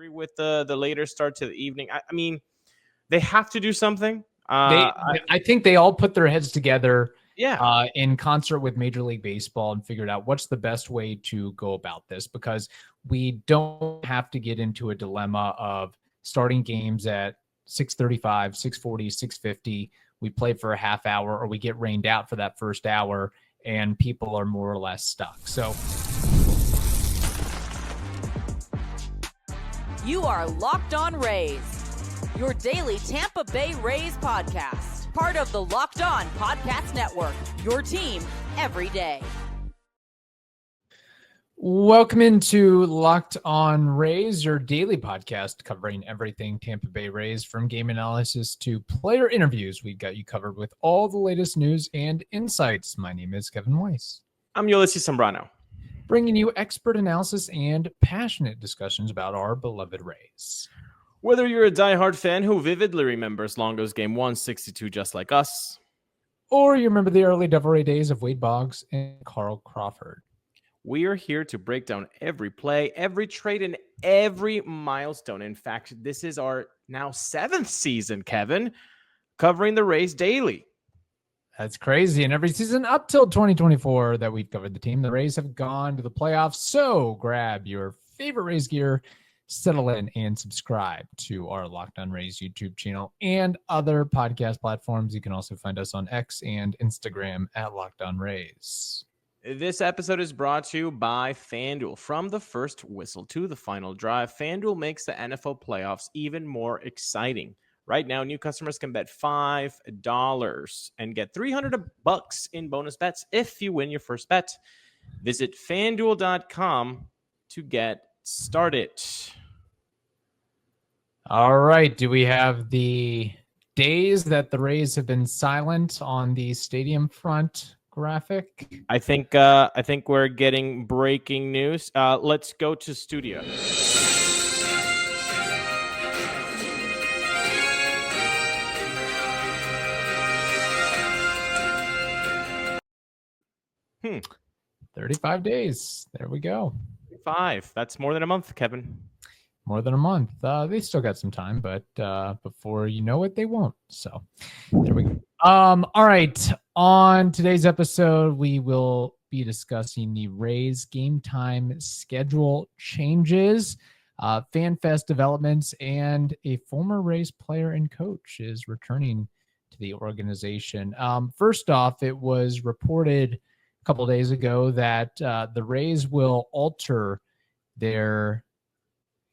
agree with the later start to the evening. I mean, they have to do something. I think they all put their heads together Yeah. in concert with Major League Baseball and figured out what's the best way to go about this, because we don't have to get into a dilemma of starting games at 6:35, 6:40, 6:50. We play for a half hour, or we get rained out for that first hour, and people are more or less stuck. So you are Locked On Rays, your daily Tampa Bay Rays podcast, part of the Locked On Podcast Network, your team every day. Welcome into Locked On Rays, your daily podcast covering everything Tampa Bay Rays, from game analysis to player interviews. We've got you covered with all the latest news and insights. My name is Kevin Weiss. I'm Ulises Sambrano, bringing you expert analysis and passionate discussions about our beloved Rays. Whether you're a diehard fan who vividly remembers Longo's Game 162 just like us, or you remember the early Devil Ray days of Wade Boggs and Carl Crawford, we are here to break down every play, every trade, and every milestone. In fact, this is our now 7th season, Kevin, covering the Rays daily. That's crazy. And every season up till 2024 that we've covered the team, the Rays have gone to the playoffs. So grab your favorite Rays gear, settle in, and subscribe to our Locked On Rays YouTube channel and other podcast platforms. You can also find us on X and Instagram at Locked On Rays. This episode is brought to you by FanDuel. From the first whistle to the final drive, FanDuel makes the NFL playoffs even more exciting. Right now, new customers can bet $5 and get $300 in bonus bets if you win your first bet. Visit FanDuel.com to get started. All right. Do we have the days that the Rays have been silent on the stadium front graphic? I think we're getting breaking news. Let's go to studio. Hmm. 35 days. There we go. 5. That's more than a month, Kevin. More than a month. They still got some time, but before you know it, they won't. So there we go. All right. On today's episode, we will be discussing the Rays game time schedule changes, FanFest developments, and a former Rays player and coach is returning to the organization. First off, it was reported a couple of days ago that the Rays will alter their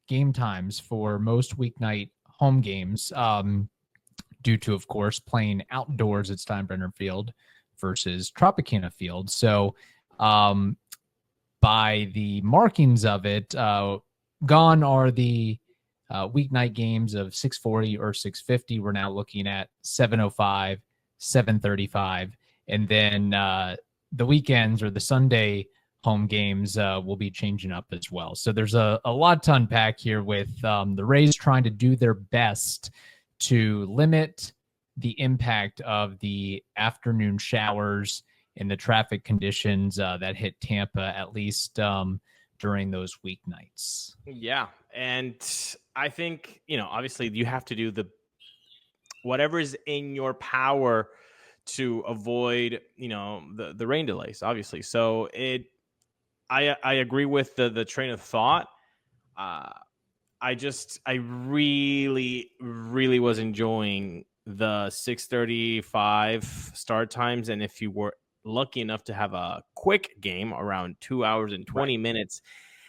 game times for most weeknight home games due to, of course, playing outdoors at Steinbrenner Field versus Tropicana Field. So by the markings of it, gone are the weeknight games of 6:40 or 6:50. We're now looking at 7:05, 7:35, and then the weekends or the Sunday home games will be changing up as well. So there's a lot to unpack here with the Rays trying to do their best to limit the impact of the afternoon showers and the traffic conditions that hit Tampa, at least during those weeknights. Yeah. And I think, obviously you have to do whatever is in your power to avoid, the rain delays, obviously. So I agree with the train of thought. I really, really was enjoying the 6:35 start times. And if you were lucky enough to have a quick game around 2 hours and 20 minutes,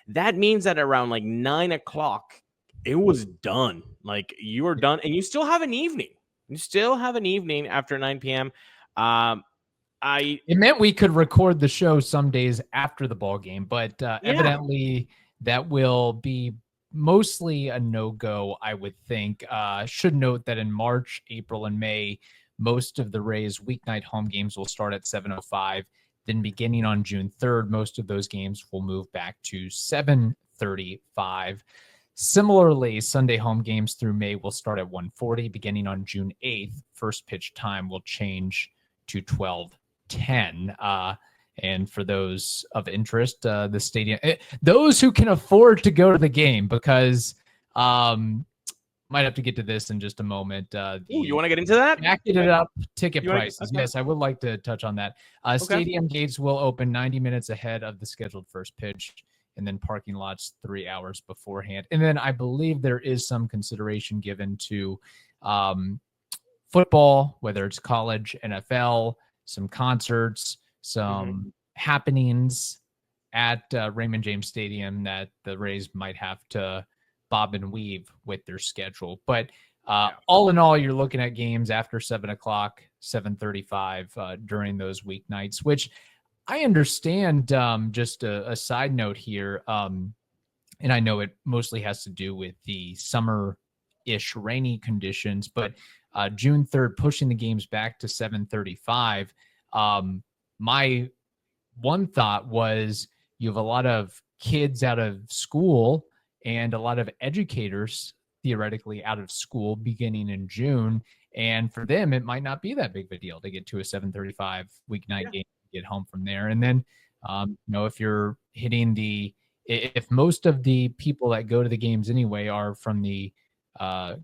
that means that around like 9 o'clock, it was done. Like you were done and you still have an evening. You still have an evening after 9 p.m. It meant we could record the show some days after the ball game, but evidently that will be mostly a no-go, I would think. Should note that in March, April, and May, most of the Rays' weeknight home games will start at 7:05. Then beginning on June 3rd, most of those games will move back to 7:35. Similarly, Sunday home games through May will start at 1:40. Beginning on June 8th, first pitch time will change to 12:10. And for those of interest, the stadium, those who can afford to go to the game, because Might have to get to this in just a moment. You want to get into that? Jacking it up ticket You wanna- prices. okay. Yes, I would like to touch on that. Stadium gates will open 90 minutes ahead of the scheduled first pitch, and then parking lots 3 hours beforehand. And then I believe there is some consideration given to football, whether it's college, NFL, some concerts, some happenings at Raymond James Stadium that the Rays might have to bob and weave with their schedule. But all in all, you're looking at games after 7 o'clock, 7:35 during those weeknights, which I understand. Just a side note here, and I know it mostly has to do with the summer-ish rainy conditions, but June 3rd, pushing the games back to 7:35. My one thought was you have a lot of kids out of school and a lot of educators theoretically out of school beginning in June. And for them, it might not be that big of a deal to get to a 7:35 weeknight game, get home from there. And then, if you're hitting if most of the people that go to the games anyway are from the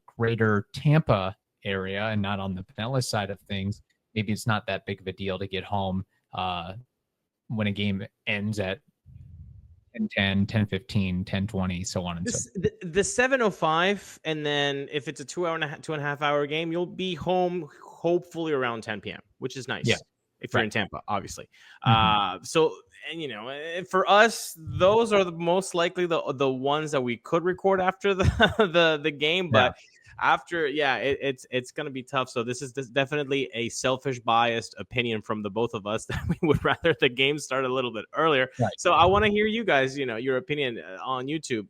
greater Tampa area and not on the Pinellas side of things, maybe it's not that big of a deal to get home when a game ends at 10:10, 10:15, 10:20, so on and so forth. The 7:05, and then if it's a 2.5 hour game, you'll be home hopefully around 10 p.m., which is nice. Yeah. If you're in Tampa, obviously. And for us, those are the most likely the ones that we could record after the game, but after, it's going to be tough. So this is definitely a selfish, biased opinion from the both of us that we would rather the game start a little bit earlier. Right. So I want to hear you guys, your opinion on YouTube.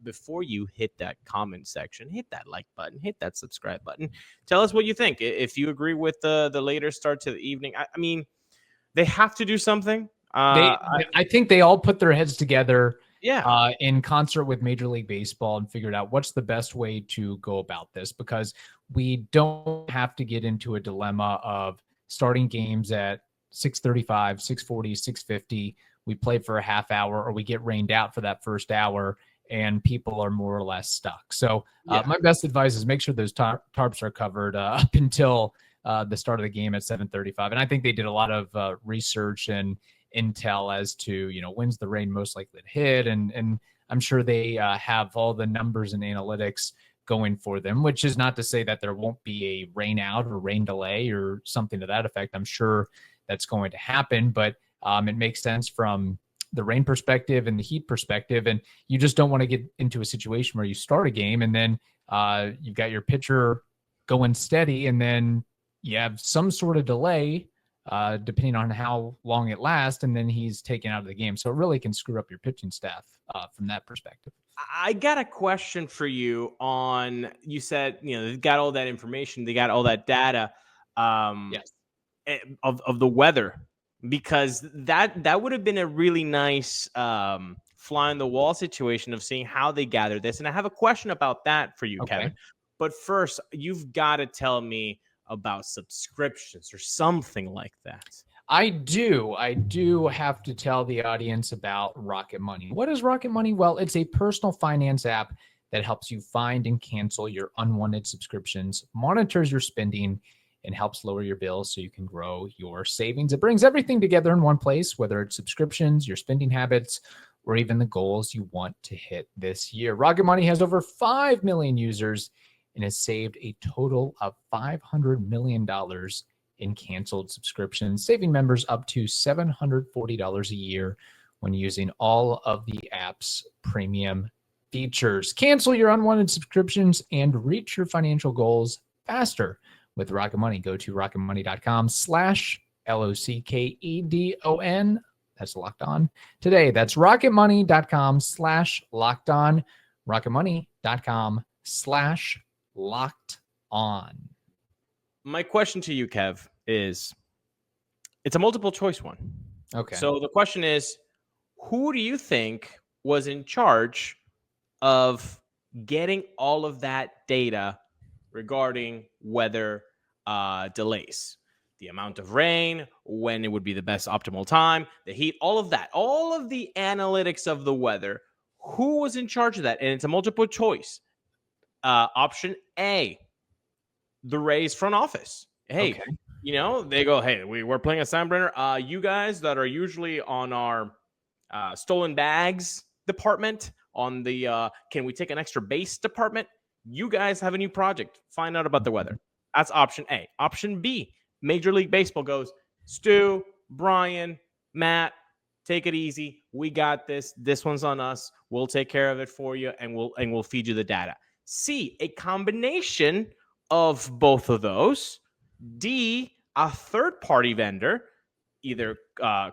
Before you hit that comment section, hit that like button, hit that subscribe button. Tell us what you think. If you agree with the later start to the evening, I mean, they have to do something. I think they all put their heads together Yeah. In concert with Major League Baseball and figured out what's the best way to go about this, because we don't have to get into a dilemma of starting games at 6:35, 6:40, 6:50. We play for a half hour, or we get rained out for that first hour and people are more or less stuck. So my best advice is make sure those tarps are covered up until the start of the game at 7:35. And I think they did a lot of research and intel as to, when's the rain most likely to hit. And I'm sure they have all the numbers and analytics going for them, which is not to say that there won't be a rain out or rain delay or something to that effect. I'm sure that's going to happen, but it makes sense from the rain perspective and the heat perspective. And you just don't want to get into a situation where you start a game and then you've got your pitcher going steady and then you have some sort of delay depending on how long it lasts, and then he's taken out of the game. So it really can screw up your pitching staff from that perspective. I got a question for you on, you said, they've got all that information, they got all that data Yes. of the weather, because that would have been a really nice fly on the wall situation of seeing how they gather this. And I have a question about that for you, Okay. Kevin. But first, you've got to tell me about subscriptions or something like that. I do have to tell the audience about Rocket Money. What is Rocket Money? Well, it's a personal finance app that helps you find and cancel your unwanted subscriptions, monitors your spending, and helps lower your bills so you can grow your savings. It brings everything together in one place, whether it's subscriptions, your spending habits, or even the goals you want to hit this year. Rocket Money has over 5 million users and has saved a total of $500 million in canceled subscriptions, saving members up to $740 a year when using all of the app's premium features. Cancel your unwanted subscriptions and reach your financial goals faster with Rocket Money. Go to rocketmoney.com/LOCKEDON. That's locked on today. That's rocketmoney.com/locked on. rocketmoney.com/locked on. My question to you, Kev, is it's a multiple choice one. Okay. So the question is, who do you think was in charge of getting all of that data regarding weather delays? The amount of rain, when it would be the best optimal time, the heat, all of that, all of the analytics of the weather. Who was in charge of that? And it's a multiple choice. Option A, the Rays front office. Hey, Okay. they go, hey, we're playing at Steinbrenner. You guys that are usually on our stolen bags department, on the can we take an extra base department? You guys have a new project. Find out about the weather. That's option A. Option B, Major League Baseball goes, Stu, Brian, Matt, take it easy. We got this. This one's on us. We'll take care of it for you, and we'll feed you the data. C, a combination of both of those. D, a third-party vendor, either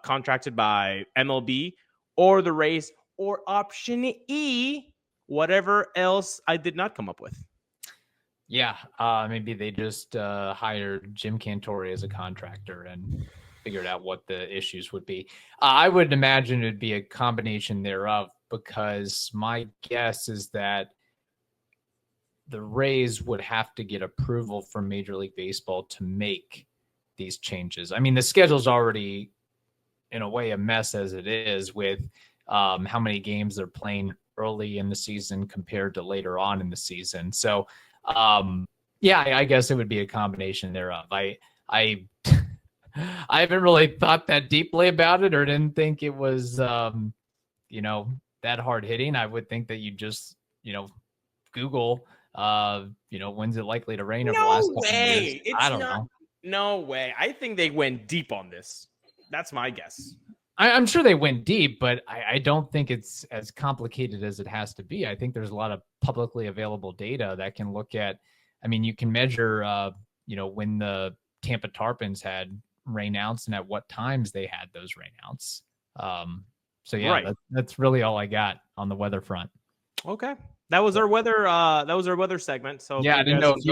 contracted by MLB or the Rays, or option E, whatever else I did not come up with. Yeah, maybe they just hired Jim Cantori as a contractor and figured out what the issues would be. I would imagine it would be a combination thereof, because my guess is that the Rays would have to get approval from Major League Baseball to make these changes. I mean, the schedule's already, in a way, a mess as it is, with how many games they're playing early in the season compared to later on in the season. So, yeah, I guess it would be a combination thereof. I haven't really thought that deeply about it, or didn't think it was, that hard hitting. I would think that you just, Google, when's it likely to rain over the last couple of years? I don't know. No way. I think they went deep on this. That's my guess. I'm sure they went deep, but I don't think it's as complicated as it has to be. I think there's a lot of publicly available data that can look at. I mean, you can measure, when the Tampa Tarpons had rainouts and at what times they had those rainouts. So yeah, right. That's really all I got on the weather front. Okay, that was our weather. That was our weather segment. So yeah, I didn't know if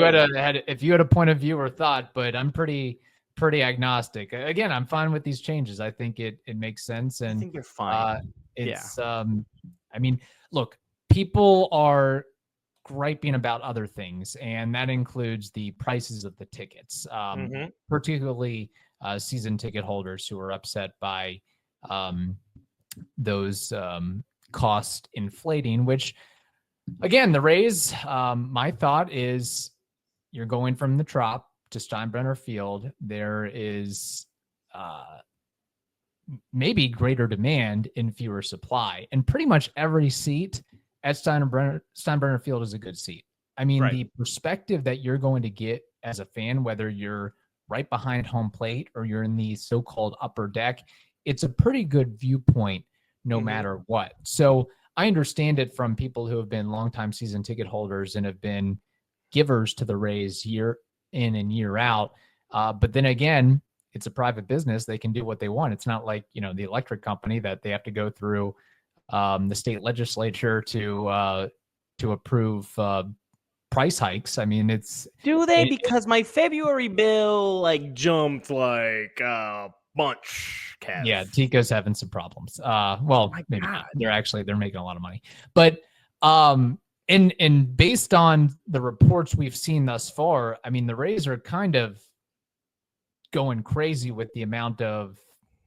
you had a point of view or thought, but I'm pretty agnostic. Again, I'm fine with these changes. I think it makes sense, and I think you're fine. I mean, look, people are griping about other things, and that includes the prices of the tickets, particularly season ticket holders who are upset by those cost inflating, which, again, the Rays, my thought is you're going from the Trop to Steinbrenner Field. There is maybe greater demand in fewer supply, and pretty much every seat at Steinbrenner Field is a good seat. I mean, the perspective that you're going to get as a fan, whether you're right behind home plate or you're in the so-called upper deck, it's a pretty good viewpoint no matter what. So I understand it from people who have been longtime season ticket holders and have been givers to the Rays year in and year out. But then again, it's a private business. They can do what they want. It's not like, the electric company that they have to go through the state legislature to approve price hikes. I mean, because my February bill jumped bunch. Kev. Yeah, Tico's having some problems. Maybe not. They're making a lot of money, but and based on the reports we've seen thus far, I mean, the Rays are kind of going crazy with the amount of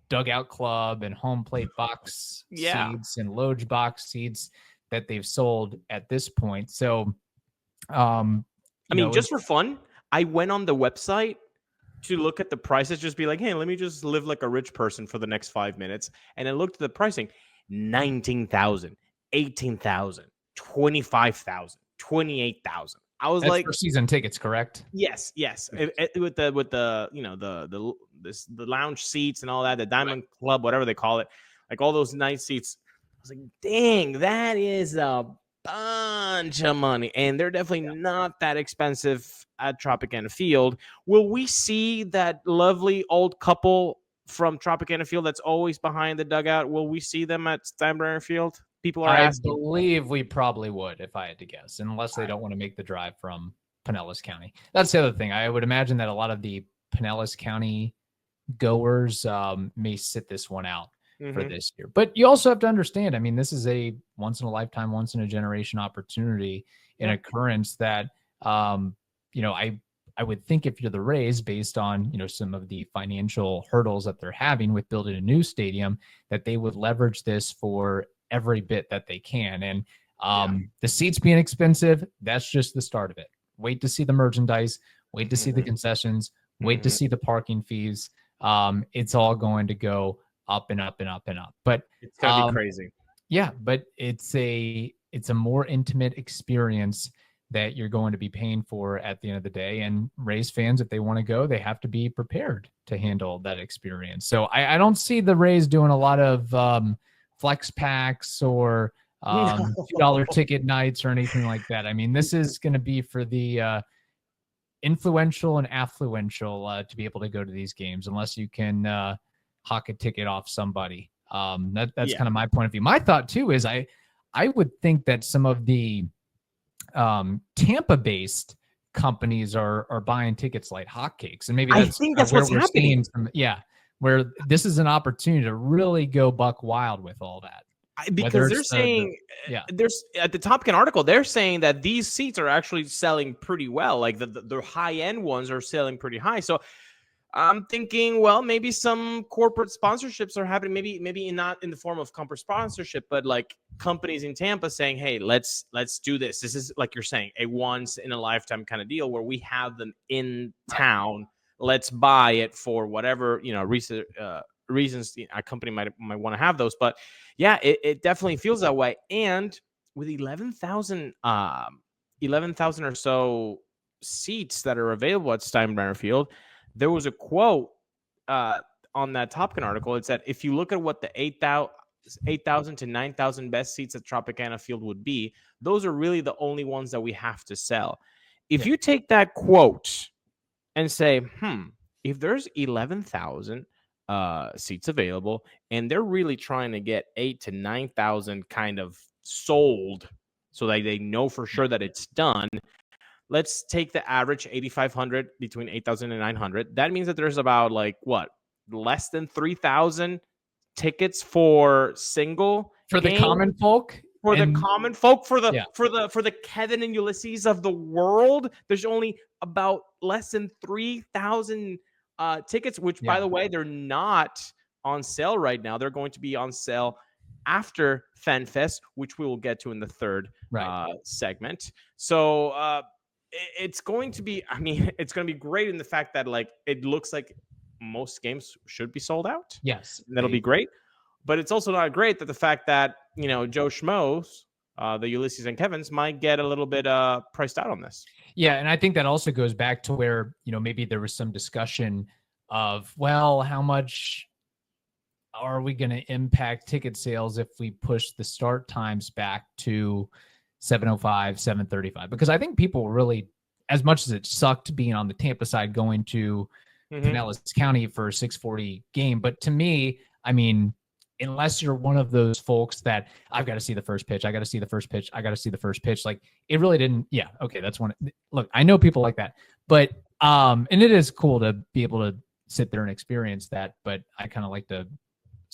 dugout club and home plate box seats and loge box seats that they've sold at this point. So, just for fun, I went on the website to look at the prices, just be like, hey, let me just live like a rich person for the next 5 minutes. And I looked at the pricing, 19,000, 18,000, 25,000, 28,000. I was That's for season tickets, correct? Yes. With the the lounge seats and all that, the Diamond Club, whatever they call it, like all those nice seats. I was like, dang, that is a bunch of money, and they're definitely not that expensive at Tropicana Field. Will we see that lovely old couple from Tropicana Field that's always behind the dugout? Will we see them at Steinbrenner Field? People are asking. I believe we probably would, if I had to guess, unless they don't want to make the drive from Pinellas County. That's the other thing. I would imagine that a lot of the Pinellas County goers may sit this one out for this year. But you also have to understand, I mean, this is a once in a lifetime, once in a generation opportunity, an occurrence that, I would think if you're the Rays, based on, some of the financial hurdles that they're having with building a new stadium, that they would leverage this for every bit that they can. And The seats being expensive, that's just the start of it. Wait to see the merchandise, wait to see the concessions, wait to see the parking fees. It's all going to go up and up and up and up. But it's gonna be crazy. Yeah, but it's a more intimate experience that you're going to be paying for at the end of the day. And Rays fans, if they want to go, they have to be prepared to handle that experience. So I don't see the Rays doing a lot of flex packs or $2 ticket nights or anything like that. I mean, this is going to be for the influential and affluential to be able to go to these games, unless you can hawk a ticket off somebody. That's kind of my point of view. My thought too is I would think that some of the Tampa-based companies are buying tickets like hotcakes, and maybe I think that's what's happening. Where this is an opportunity to really go buck wild with all that. Because they're saying, there's at the Top Gun article, they're saying that these seats are actually selling pretty well. Like the high end ones are selling pretty high. So I'm thinking, well, maybe some corporate sponsorships are happening. Maybe not in the form of corporate sponsorship, but like companies in Tampa saying, "Hey, let's do this. This is, like you're saying, a once in a lifetime kind of deal where we have them in town. Let's buy it for whatever reasons a company might want to have those." But yeah, it definitely feels that way. And with 11,000 or so seats that are available at Steinbrenner Field, there was a quote on that Top Gun article. It said, if you look at what the 8,000 to 9,000 best seats at Tropicana Field would be, those are really the only ones that we have to sell. If you take that quote and say, if there's 11,000 seats available and they're really trying to get 8,000 to 9,000 kind of sold so that they know for sure that it's done, let's take the average 8,500 between 8,000 and 900. That means that there's about less than 3,000 tickets for single for game, the common folk. For the Kevin and Ulises of the world. There's only about less than 3,000 tickets, which by the way, they're not on sale right now. They're going to be on sale after FanFest, which we will get to in the third segment. So it's going to be, it's going to be great in the fact that it looks like most games should be sold out. Yes. And that'll be great. But it's also not great that the fact that, Joe Schmoes, the Ulises and Kevins might get a little bit priced out on this. Yeah. And I think that also goes back to where, maybe there was some discussion of, well, how much are we going to impact ticket sales if we push the start times back to 7:05, 7:35? Because I think people really, as much as it sucked being on the Tampa side going to Pinellas County for a 6:40 game, but to me, unless you're one of those folks that I've got to see the first pitch, I got to see the first pitch, I got to see the first pitch, it really didn't. Yeah, okay, that's one. Look, I know people like that, but and it is cool to be able to sit there and experience that, but I kind of like to.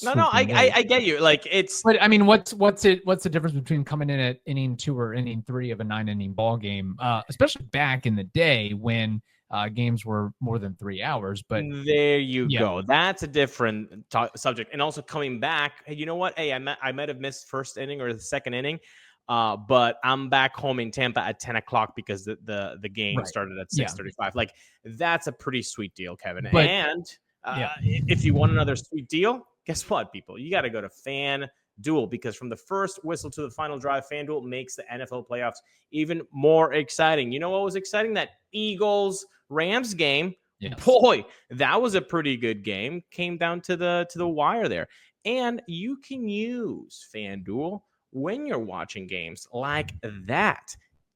I get you. It's. But what's the difference between coming in at inning 2 or inning 3 of a 9-inning ball game, especially back in the day when games were more than 3 hours? But there you go. That's a different subject. And also coming back, hey, you know what? Hey, I might have missed first inning or the second inning, but I'm back home in Tampa at 10 o'clock because the game started at 6:35. That's a pretty sweet deal, Kevin. And if you want another sweet deal, guess what, people? You got to go to FanDuel, because from the first whistle to the final drive, FanDuel makes the NFL playoffs even more exciting. You know what was exciting? That Eagles-Rams game. Yes. Boy, that was a pretty good game. Came down to the wire there. And you can use FanDuel when you're watching games like that.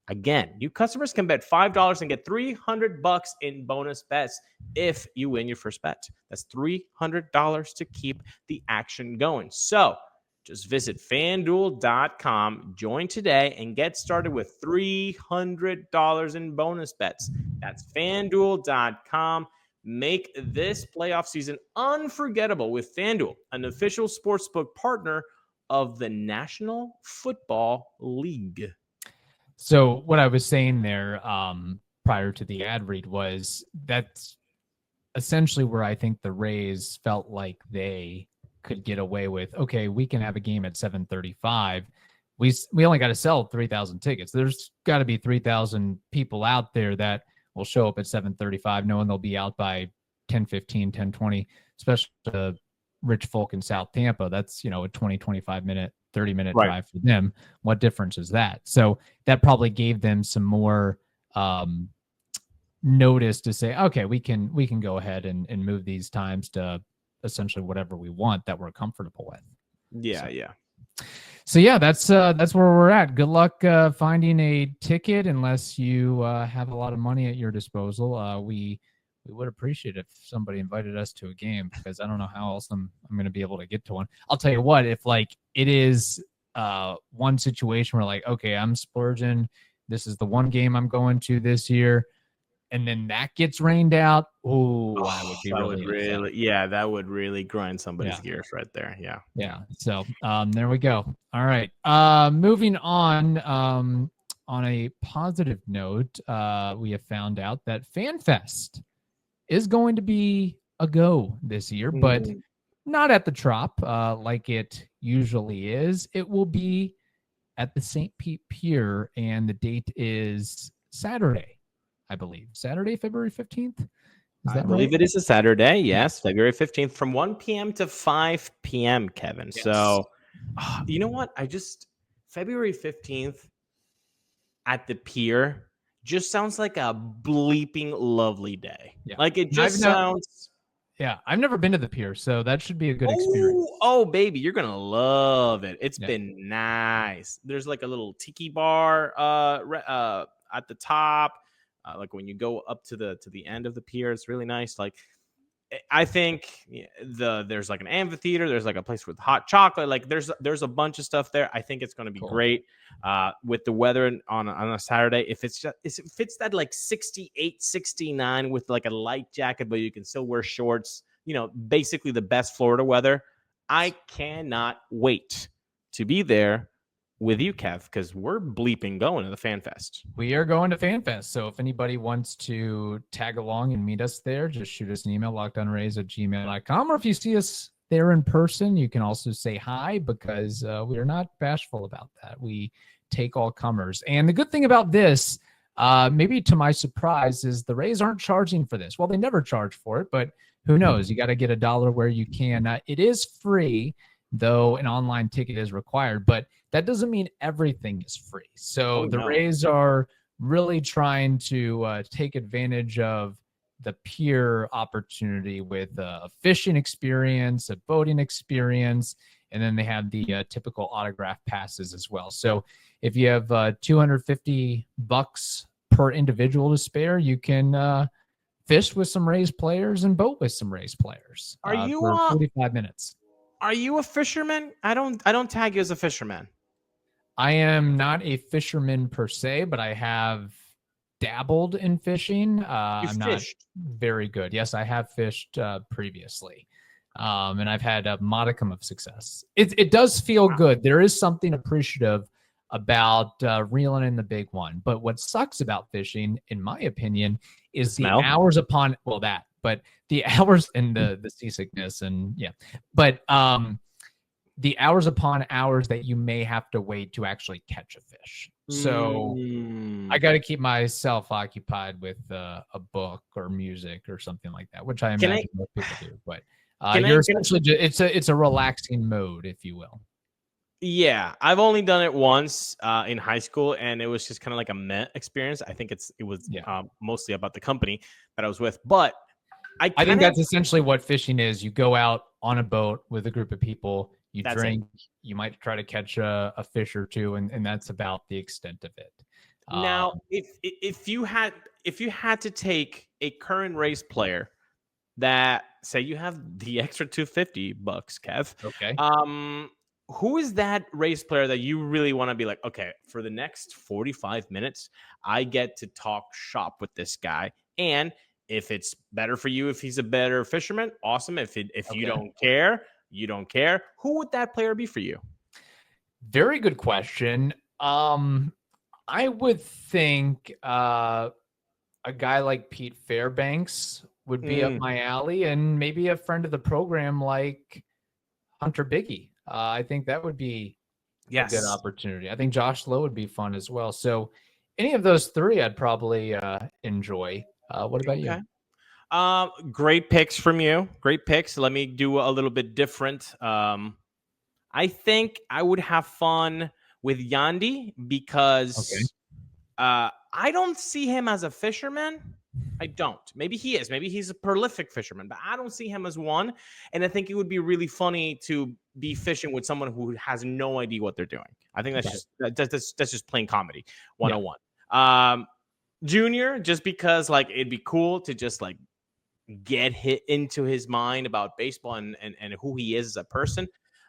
Again, new customers can bet $5 and get $300 in bonus bets if you win your first bet. That's $300 to keep the action going. So just visit FanDuel.com, join today, and get started with $300 in bonus bets. That's FanDuel.com. Make this playoff season unforgettable with FanDuel, an official sportsbook partner of the National Football League. So what I was saying there prior to the ad read was that's essentially where I think the Rays felt like they could get away with, okay, we can have a game at 7:35, we only got to sell 3,000 tickets. There's got to be 3,000 people out there that will show up at 7:35, knowing they'll be out by 10:15, 10:20, especially the rich folk in South Tampa. That's, a 20, 25-minute, 30-minute Right. drive for them. What difference is that? So that probably gave them some more notice to say, okay, we can go ahead and move these times to essentially whatever we want that we're comfortable with. Yeah. So yeah, that's where we're at. Good luck finding a ticket, unless you have a lot of money at your disposal. We would appreciate if somebody invited us to a game, because I don't know how else I'm going to be able to get to one. I'll tell you what, if like it is one situation where like, okay, I'm splurging, this is the one game I'm going to this year, and then that gets rained out, I would be that would really grind somebody's gears right there. Yeah. So there we go. All right. Moving on. On a positive note, we have found out that FanFest is going to be a go this year, but not at the Trop like it usually is. It will be at the St. Pete Pier, and the date is Saturday, I believe. Saturday, February 15th. I believe it is a Saturday. Yes, February 15th from 1 p.m. to 5 p.m., Kevin. Yes. So, you know what? February 15th at the Pier just sounds like a bleeping lovely day. Yeah. Like it just sounds. Yeah, I've never been to the Pier, so that should be a good experience. Oh, baby, you're gonna love it. It's been nice. There's like a little tiki bar at the top. Like when you go up to the end of the pier, it's really nice. Like I think there's like an amphitheater. There's like a place with hot chocolate. Like there's a bunch of stuff there. I think it's going to be great with the weather on a Saturday. If it's that like 68, 69 with like a light jacket, but you can still wear shorts, basically the best Florida weather. I cannot wait to be there with you, Kev, because we're bleeping going to the FanFest. We are going to FanFest. So if anybody wants to tag along and meet us there, just shoot us an email, lockdownrays@gmail.com. Or if you see us there in person, you can also say hi, because we are not bashful about that. We take all comers. And the good thing about this, maybe to my surprise, is the Rays aren't charging for this. Well, they never charge for it, but who knows? You got to get $1 where you can. It is free, though an online ticket is required, but that doesn't mean everything is free. So the Rays are really trying to take advantage of the Pier opportunity with a fishing experience, a boating experience, and then they have the typical autograph passes as well. So if you have $250 per individual to spare, you can fish with some Rays players and boat with some Rays players for 45 minutes. Are you a fisherman? I don't tag you as a fisherman. I am not a fisherman per se, but I have dabbled in fishing. I'm not very good. Yes, I have fished previously, and I've had a modicum of success. It does feel good. There is something appreciative about reeling in the big one. But what sucks about fishing, in my opinion, is the hours upon but the hours and the seasickness but the hours upon hours that you may have to wait to actually catch a fish. So I got to keep myself occupied with a book or music or something like that, which I imagine most people do. But essentially it's a relaxing mode, if you will. Yeah, I've only done it once in high school, and it was just kind of like a meh experience. I think it was mostly about the company that I was with, but I think that's essentially what fishing is. You go out on a boat with a group of people, you drink, you might try to catch a fish or two, and that's about the extent of it. Now, if you had to take a current race player that, say you have the extra $250, Kev. Okay. Who is that race player that you really want to be like, okay, for the next 45 minutes, I get to talk shop with this guy, and if it's better for you, if he's a better fisherman, awesome. If you don't care, you don't care. Who would that player be for you? Very good question. I would think a guy like Pete Fairbanks would be up my alley, and maybe a friend of the program like Hunter Biggie. I think that would be a good Yes. opportunity. I think Josh Lowe would be fun as well. So any of those three I'd probably enjoy. What about you? Okay. Great picks from you. Great picks. Let me do a little bit different. I think I would have fun with Yandy Okay. because I don't see him as a fisherman. I don't. Maybe he is. Maybe he's a prolific fisherman, but I don't see him as one. And I think it would be really funny to be fishing with someone who has no idea what they're doing. I think that's Right. that's just plain comedy Yeah. 101. Junior, just because like it'd be cool to just like get hit into his mind about baseball and who he is as a person.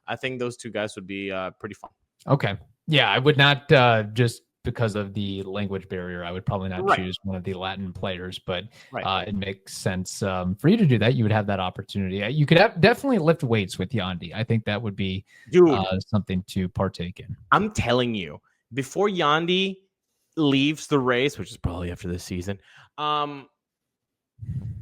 I think those two guys would be pretty fun. Okay. Yeah, I would not just because of the language barrier, I would probably not Right. choose one of the Latin players, but Right. it makes sense for you to do that. You would have that opportunity. You could definitely lift weights with Yandy. I think that would be Dude, something to partake in. I'm telling you, before Yandy leaves the race, which is probably after this season,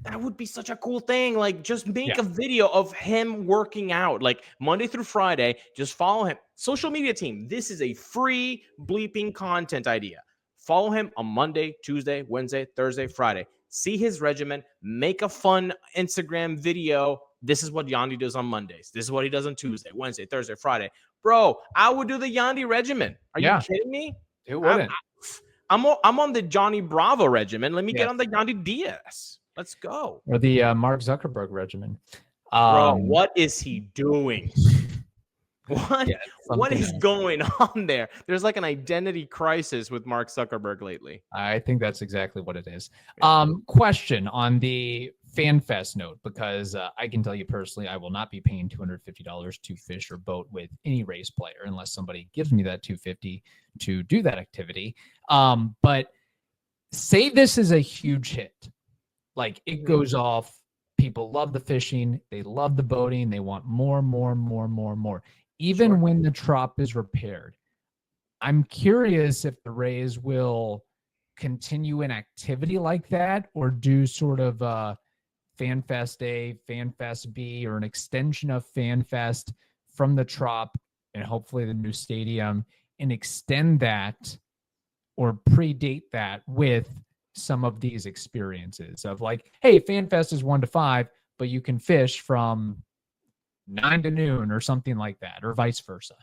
that would be such a cool thing. Like, just make Yeah. a video of him working out, like Monday through Friday. Just follow him. Social media team, this is a free bleeping content idea. Follow him on Monday, Tuesday, Wednesday, Thursday, Friday. See his regimen. Make a fun Instagram video. This is what Yandy does on Mondays. This is what he does on Tuesday, Wednesday, Thursday, Friday. Bro, I would do the Yandy regimen. Are you kidding me? Who wouldn't? I'm on the Johnny Bravo regimen. Let me get on the Yandy Diaz. Let's go. Or the Mark Zuckerberg regimen. Bro, what is he doing? What is going on there? There's like an identity crisis with Mark Zuckerberg lately. I think that's exactly what it is. Question on the FanFest note, because I can tell you personally, I will not be paying $250 to fish or boat with any race player unless somebody gives me that $250 to do that activity. But say this is a huge hit. Like it goes off. People love the fishing. They love the boating. They want more. Even when the trop is repaired. I'm curious if the Rays will continue an activity like that or do sort of FanFest A, FanFest B, or an extension of FanFest from the trop and hopefully the new stadium and extend that or predate that with some of these experiences of like, hey, FanFest is 1 to 5, but you can fish from 9 to noon or something like that, or vice versa.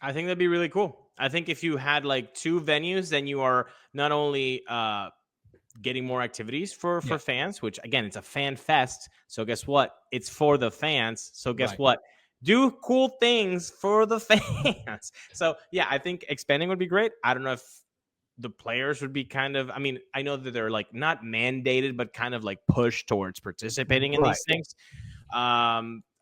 I think that'd be really cool. I think if you had like 2 venues, then you are not only getting more activities for fans, which again, it's a fan fest. So guess what? It's for the fans. So guess what? Do cool things for the fans. So yeah, I think expanding would be great. I don't know if the players would be kind of, I mean, I know that they're like not mandated, but kind of like pushed towards participating in these things.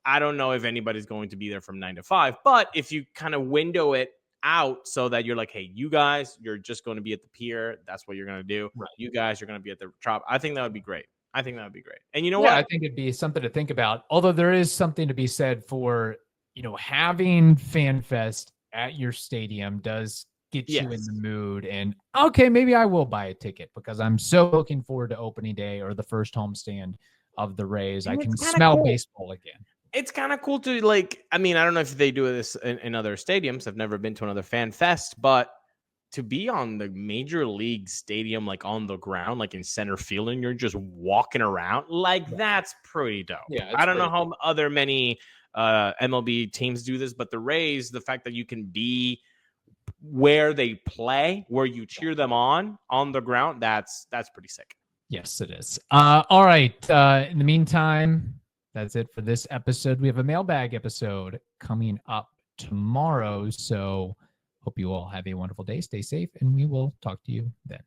I don't know if anybody's going to be there from 9 to 5, but if you kind of window it out so that you're like, hey, you guys, you're just going to be at the pier. That's what you're going to do. Right. You guys, you're going to be at the trop. I think that would be great. And you know what? I think it'd be something to think about. Although there is something to be said for, having FanFest at your stadium does get you in the mood and okay, maybe I will buy a ticket because I'm so looking forward to opening day or the first homestand of the Rays. And I can smell baseball again. It's kind of cool to like, I mean, I don't know if they do this in other stadiums. I've never been to another fan fest, but to be on the major league stadium, like on the ground, like in center field, and you're just walking around, like that's pretty dope. Yeah, I don't know how other many MLB teams do this, but the Rays, the fact that you can be where they play, where you cheer them on the ground, that's pretty sick. Yes, it is. All right. In the meantime, that's it for this episode. We have a mailbag episode coming up tomorrow. So hope you all have a wonderful day. Stay safe, and we will talk to you then.